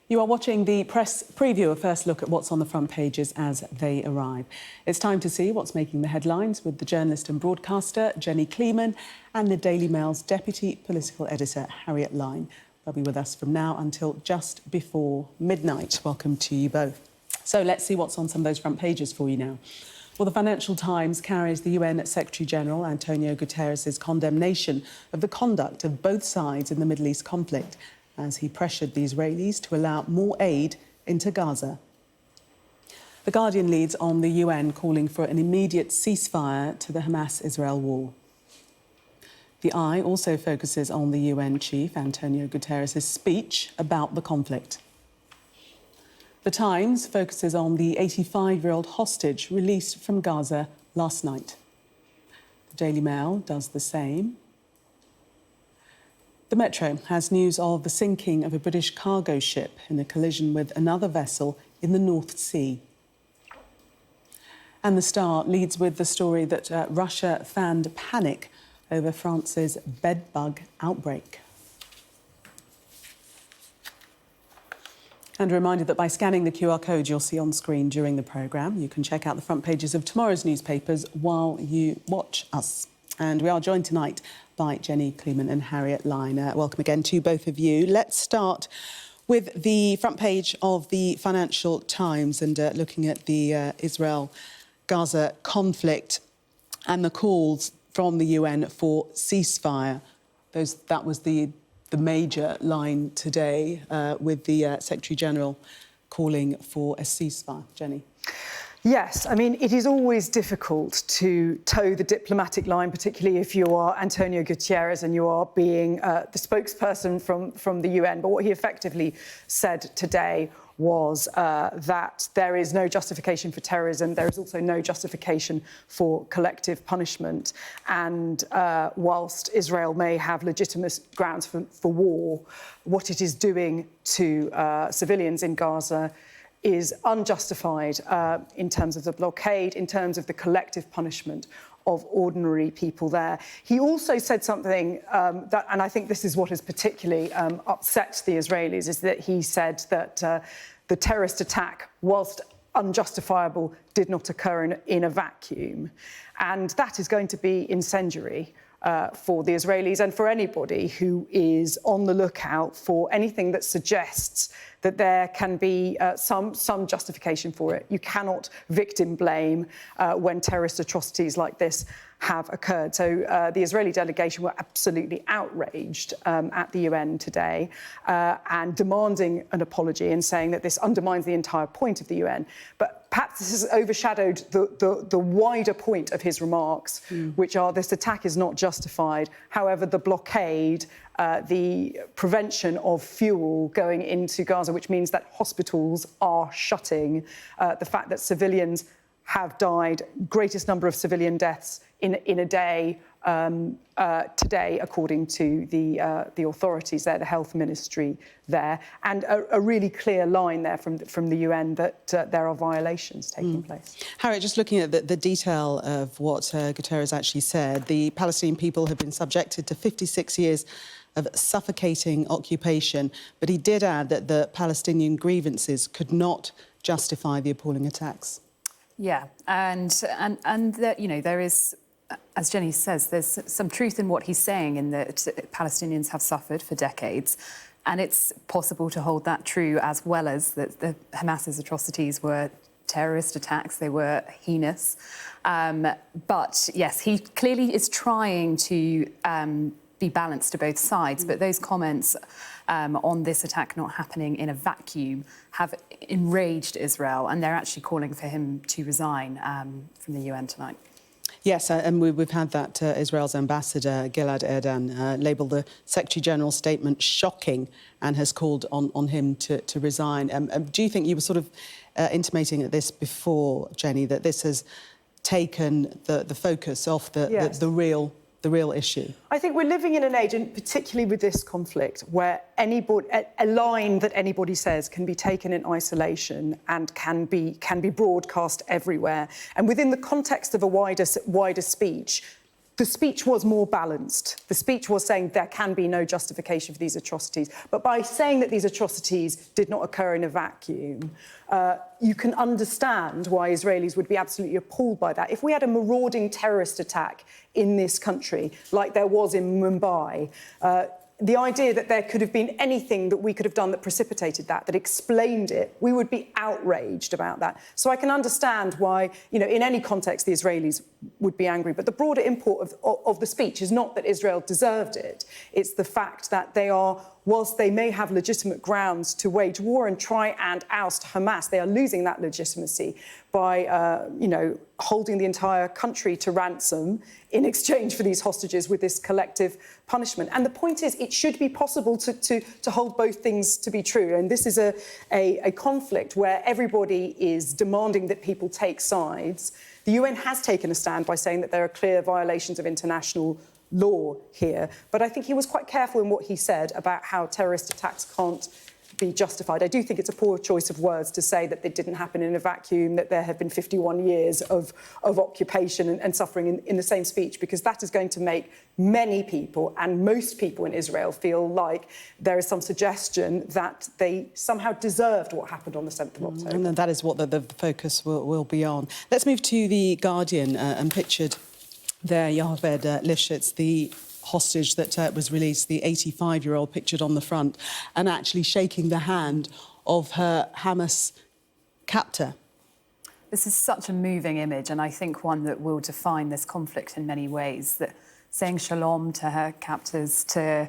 You are watching the press preview, a first look at what's on the front pages as they arrive. It's time to see what's making the headlines with the journalist and broadcaster Jenny Kleeman and the Daily Mail's deputy political editor Harriet Line. They'll be with us from now until just before midnight. Welcome to you both. So let's see what's on some of those front pages for you now. Well, the Financial Times carries the UN Secretary-General Antonio Guterres' condemnation of the conduct of both sides in the Middle East conflict, as he pressured the Israelis to allow more aid into Gaza. The Guardian leads on the UN calling for an immediate ceasefire to the Hamas-Israel war. The Eye also focuses on the UN chief, Antonio Guterres' speech about the conflict. The Times focuses on the 85-year-old hostage released from Gaza last night. The Daily Mail does the same. The Metro has news of the sinking of a British cargo ship in a collision with another vessel in the North Sea. And the Star leads with the story that Russia fanned panic over France's bedbug outbreak. And a reminder that by scanning the QR code you'll see on screen during the programme, you can check out the front pages of tomorrow's newspapers while you watch us. And we are joined tonight by Jenny Kleeman and Harriet Line. Welcome again to both of you. Let's start with the front page of the Financial Times and looking at the Israel-Gaza conflict and the calls from the UN for ceasefire. That was the major line today with the Secretary-General calling for a ceasefire. Jenny. Yes, I mean, it is always difficult to toe the diplomatic line, particularly if you are Antonio Guterres and you are being the spokesperson from the UN. But what he effectively said today was that there is no justification for terrorism. There is also no justification for collective punishment. And whilst Israel may have legitimate grounds for war, what it is doing to civilians in Gaza is unjustified in terms of the blockade, in terms of the collective punishment of ordinary people there. He also said something and I think this is what has particularly upset the Israelis, is that he said that the terrorist attack, whilst unjustifiable, did not occur in a vacuum. And that is going to be incendiary for the Israelis and for anybody who is on the lookout for anything that suggests that there can be some justification for it. You cannot victim blame when terrorist atrocities like this have occurred. So the Israeli delegation were absolutely outraged at the UN today and demanding an apology and saying that this undermines the entire point of the UN. But perhaps this has overshadowed the wider point of his remarks, which are this attack is not justified. However, the blockade, the prevention of fuel going into Gaza, which means that hospitals are shutting, the fact that civilians have died, greatest number of civilian deaths in a day today, according to the authorities there, the health ministry there, and a really clear line there from the UN that there are violations taking place. Harriet, just looking at the detail of what Guterres actually said, the Palestinian people have been subjected to 56 years of suffocating occupation, but he did add that the Palestinian grievances could not justify the appalling attacks. Yeah, and that, you know, there is, as Jenny says, there's some truth in what he's saying, in that Palestinians have suffered for decades, and it's possible to hold that true, as well as that the Hamas's atrocities were terrorist attacks, they were heinous. But yes, he clearly is trying to be balanced to both sides, but those comments on this attack not happening in a vacuum have enraged Israel, and they're actually calling for him to resign from the UN tonight. Yes, and we've had that Israel's ambassador, Gilad Erdan, labelled the Secretary-General's statement shocking and has called on him to resign. Do you think, you were sort of intimating at this before, Jenny, that this has taken the focus off the real issue? I think we're living in an age, and particularly with this conflict, where a line that anybody says can be taken in isolation and can be broadcast everywhere. And within the context of a wider speech, the speech was more balanced. The speech was saying there can be no justification for these atrocities. But by saying that these atrocities did not occur in a vacuum, you can understand why Israelis would be absolutely appalled by that. If we had a marauding terrorist attack in this country, like there was in Mumbai, the idea that there could have been anything that we could have done that precipitated that explained it, we would be outraged about that. So I can understand why, you know, in any context, the Israelis would be angry. But the broader import of the speech is not that Israel deserved it. It's the fact that they are, whilst they may have legitimate grounds to wage war and try and oust Hamas, they are losing that legitimacy by, you know, holding the entire country to ransom in exchange for these hostages with this collective punishment. And the point is, it should be possible to hold both things to be true. And this is a conflict where everybody is demanding that people take sides. The UN has taken a stand by saying that there are clear violations of international law here. But I think he was quite careful in what he said about how terrorist attacks can't be justified. I do think it's a poor choice of words to say that it didn't happen in a vacuum, that there have been 51 years of occupation and suffering in the same speech, because that is going to make many people and most people in Israel feel like there is some suggestion that they somehow deserved what happened on the 7th of October. And that is what the focus will be on. Let's move to The Guardian and pictured there, Yocheved Lifshitz, the hostage that was released, the 85-year-old pictured on the front, and actually shaking the hand of her Hamas captor. This is such a moving image, and I think one that will define this conflict in many ways, that saying shalom to her captors, to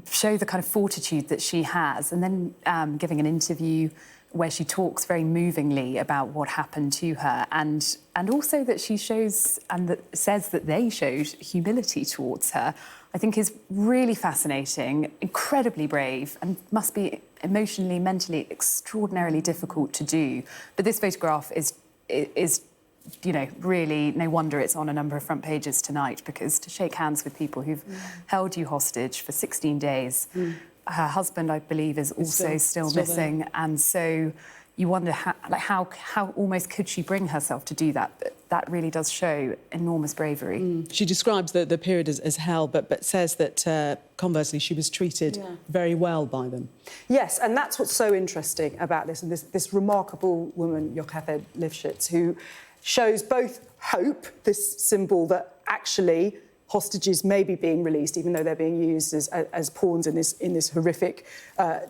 show the kind of fortitude that she has, and then giving an interview where she talks very movingly about what happened to her, and also that she shows and that says that they showed humility towards her, I think is really fascinating, incredibly brave, and must be emotionally, mentally extraordinarily difficult to do. But this photograph is you know, really no wonder it's on a number of front pages tonight, because to shake hands with people who've held you hostage for 16 days. Her husband, I believe, is also still missing. There. And so you wonder how almost could she bring herself to do that? But that really does show enormous bravery. She describes the period as hell, but says that, conversely, she was treated very well by them. Yes, and that's what's so interesting about this, and this remarkable woman, Yocheved Lifshitz, who shows both hope, this symbol that actually hostages may be being released, even though they're being used as pawns in this horrific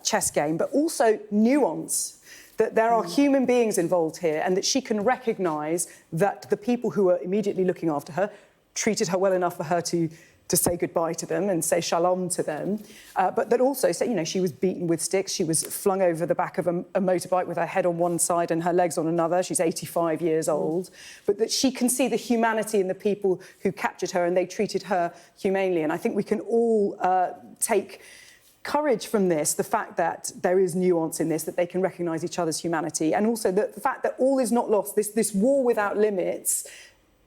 chess game, but also nuance, that there are human beings involved here, and that she can recognise that the people who are immediately looking after her treated her well enough for her to say goodbye to them and say shalom to them, but that also, you know, she was beaten with sticks, she was flung over the back of a motorbike with her head on one side and her legs on another. She's 85 years old, but that she can see the humanity in the people who captured her, and they treated her humanely. And I think we can all take courage from this, the fact that there is nuance in this, that they can recognise each other's humanity, and also the fact that all is not lost. This war without limits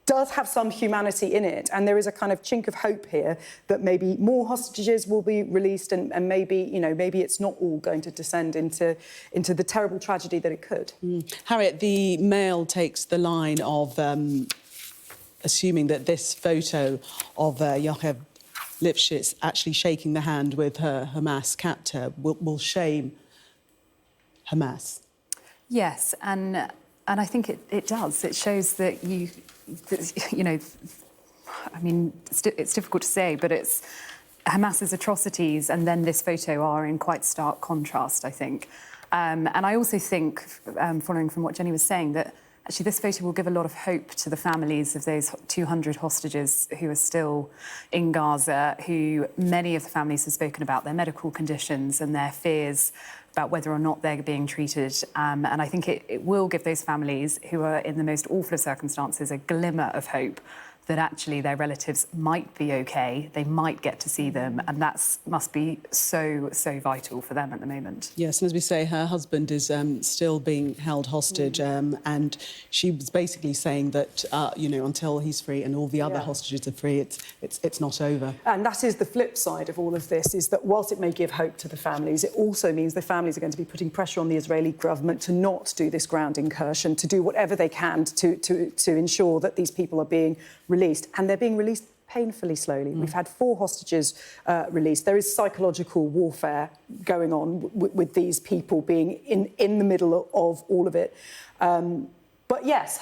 does have some humanity in it, and there is a kind of chink of hope here that maybe more hostages will be released, and maybe, you know, maybe it's not all going to descend into the terrible tragedy that it could. Harriet, the Mail takes the line of assuming that this photo of Yocheved Lifshitz actually shaking the hand with her Hamas captor will shame Hamas. Yes, and I think it does. It shows that you know, I mean, it's difficult to say, but it's Hamas's atrocities and then this photo are in quite stark contrast, I think. And I also think, following from what Jenny was saying, that actually this photo will give a lot of hope to the families of those 200 hostages who are still in Gaza, who many of the families have spoken about their medical conditions and their fears about whether or not they're being treated. And I think it will give those families who are in the most awful of circumstances a glimmer of hope that actually their relatives might be OK, they might get to see them, and that must be so vital for them at the moment. Yes, and as we say, her husband is still being held hostage, and she was basically saying that, you know, until he's free and all the other hostages are free, it's not over. And that is the flip side of all of this, is that whilst it may give hope to the families, it also means the families are going to be putting pressure on the Israeli government to not do this ground incursion, to do whatever they can to ensure that these people are being released, and they're being released painfully slowly. We've had 4 hostages released. There is psychological warfare going on with these people being in the middle of all of it. But yes,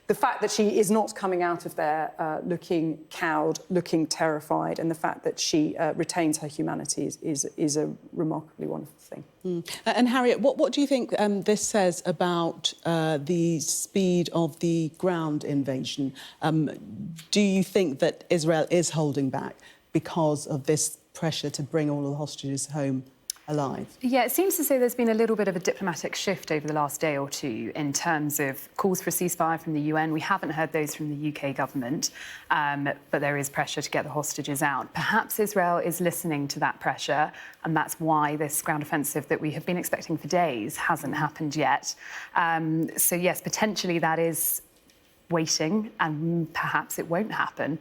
the fact that she is not coming out of there looking cowed, looking terrified, and the fact that she retains her humanity is a remarkably wonderful thing. And Harriet, what do you think this says about the speed of the ground invasion? Do you think that Israel is holding back because of this pressure to bring all of the hostages home alive? Yeah, it seems to say there's been a little bit of a diplomatic shift over the last day or two in terms of calls for a ceasefire from the UN. We haven't heard those from the UK government, but there is pressure to get the hostages out. Perhaps Israel is listening to that pressure, and that's why this ground offensive that we have been expecting for days hasn't happened yet. So yes, potentially that is waiting, and perhaps it won't happen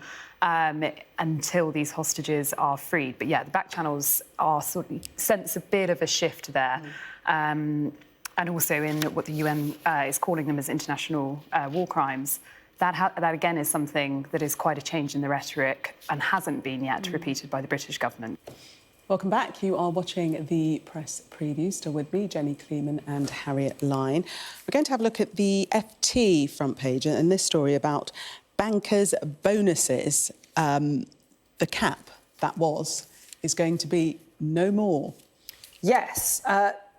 until these hostages are freed. But yeah, the back channels are sort of sense a bit of a shift there. And also in what the UN is calling them as international war crimes. That again is something that is quite a change in the rhetoric and hasn't been yet repeated by the British government. Welcome back. You are watching the press preview. Still with me, Jenny Kleeman and Harriet Lyon. We're going to have a look at the FT front page and this story about bankers' bonuses. The cap that is going to be no more. Yes.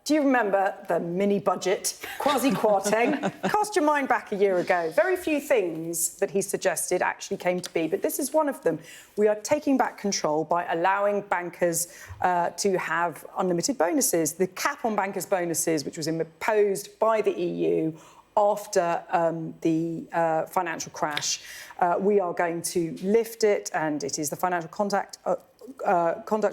Do you remember the mini-budget, Kwasi Kwarteng? Cast your mind back a year ago. Very few things that he suggested actually came to be, but this is one of them. We are taking back control by allowing bankers to have unlimited bonuses. The cap on bankers' bonuses, which was imposed by the EU after the financial crash, we are going to lift it, and it is the Financial Conduct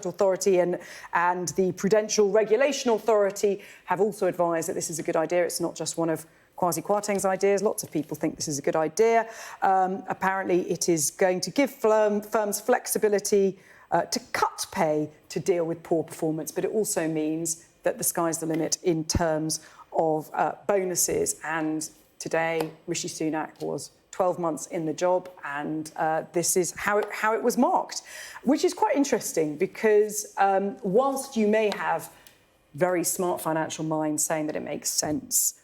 Authority and the Prudential Regulation Authority have also advised that this is a good idea. It's not just one of Kwasi Kwarteng's ideas. Lots of people think this is a good idea. Apparently, it is going to give firms flexibility to cut pay to deal with poor performance, but it also means that the sky's the limit in terms of bonuses. And today, Rishi Sunak was 12 months in the job, and this is how it was marked, which is quite interesting because whilst you may have very smart financial minds saying that it makes sense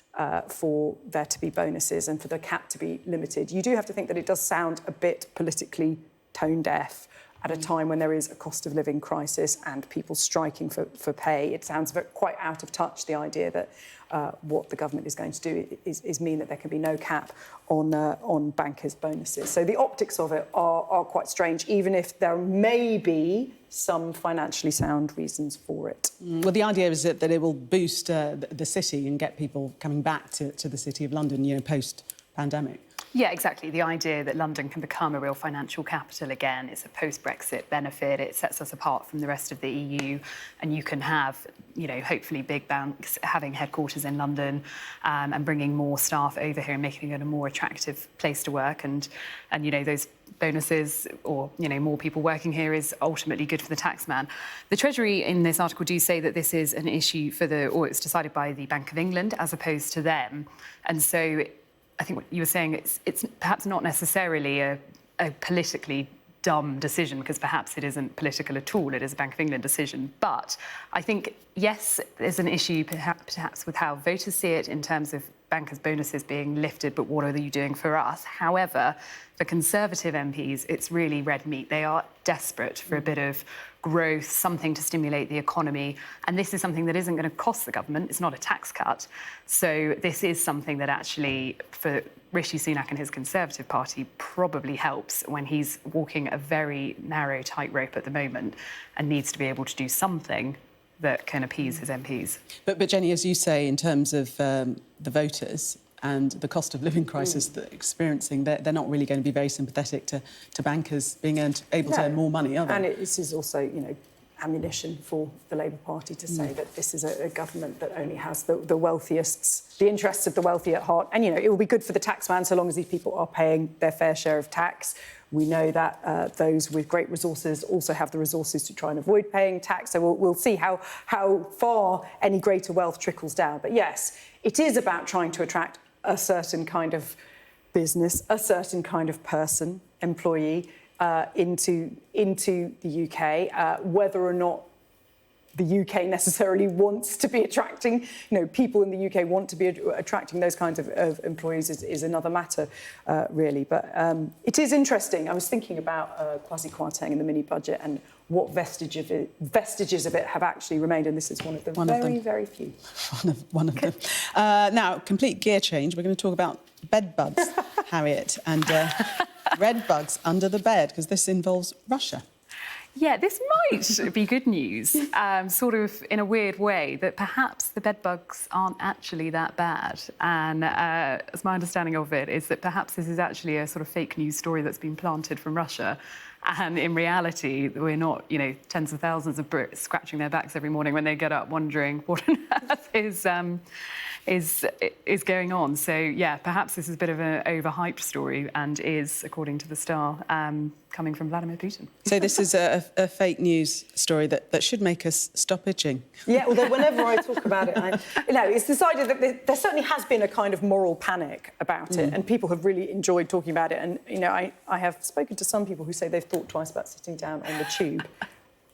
for there to be bonuses and for the cap to be limited, you do have to think that it does sound a bit politically tone deaf at a time when there is a cost of living crisis and people striking for pay. It sounds quite out of touch, the idea that what the government is going to do is mean that there can be no cap on bankers' bonuses. So the optics of it are quite strange, even if there may be some financially sound reasons for it. Well, the idea is that it will boost the city and get people coming back to the City of London, post-pandemic. Yeah, exactly. The idea that London can become a real financial capital again is a post-Brexit benefit. It sets us apart from the rest of the EU, and you can have, hopefully big banks having headquarters in London and bringing more staff over here and making it a more attractive place to work. And those bonuses or, more people working here is ultimately good for the taxman. The Treasury in this article do say that this is an issue or it's decided by the Bank of England as opposed to them. And so I think what you were saying, it's perhaps not necessarily a politically dumb decision, because perhaps it isn't political at all. It is a Bank of England decision. But I think, yes, there's an issue perhaps with how voters see it in terms of bankers' bonuses being lifted, but what are you doing for us? However, for Conservative MPs, it's really red meat. They are desperate for a bit of growth, something to stimulate the economy. And this is something that isn't going to cost the government. It's not a tax cut. So this is something that actually, for Rishi Sunak and his Conservative Party, probably helps when he's walking a very narrow tightrope at the moment and needs to be able to do something that can appease his MPs. But Jenny, as you say, in terms of the voters and the cost of living crisis that they're experiencing, they're not really going to be very sympathetic to bankers being able to earn more money, are they? And this is also, ammunition for the Labour Party to say that this is a government that only has the wealthiest, the interests of the wealthy at heart. And, it will be good for the taxman so long as these people are paying their fair share of tax. We know that those with great resources also have the resources to try and avoid paying tax. So we'll see how far any greater wealth trickles down. But yes, it is about trying to attract a certain kind of business, a certain kind of person, employee. into the UK, whether or not the UK necessarily wants to be attracting, people in the UK want to be attracting those kinds of employees is another matter, really. But it is interesting. I was thinking about Kwasi Kwarteng and the mini budget and what vestiges of it have actually remained, and this is one of them. Very few. One of them. Now, complete gear change. We're going to talk about bed bugs, Harriet, and red bugs under the bed, because this involves Russia. Yeah, this might be good news, sort of in a weird way, that perhaps the bedbugs aren't actually that bad. And as my understanding of it is that perhaps this is actually a sort of fake news story that's been planted from Russia. And in reality, we're not, tens of thousands of Brits scratching their backs every morning when they get up wondering what on earth is going on. So, yeah, perhaps this is a bit of an overhyped story and is, according to The Star, coming from Vladimir Putin. So this is a fake news story that should make us stop itching. Yeah, although whenever I talk about it, it's decided that there certainly has been a kind of moral panic about it, and people have really enjoyed talking about it. And, I have spoken to some people who say they've thought twice about sitting down on the tube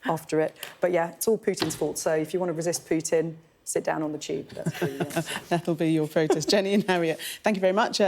after it. But, yeah, it's all Putin's fault. So if you want to resist Putin, sit down on the tube. That's really That'll be your protest. Jenny and Harriet, thank you very much.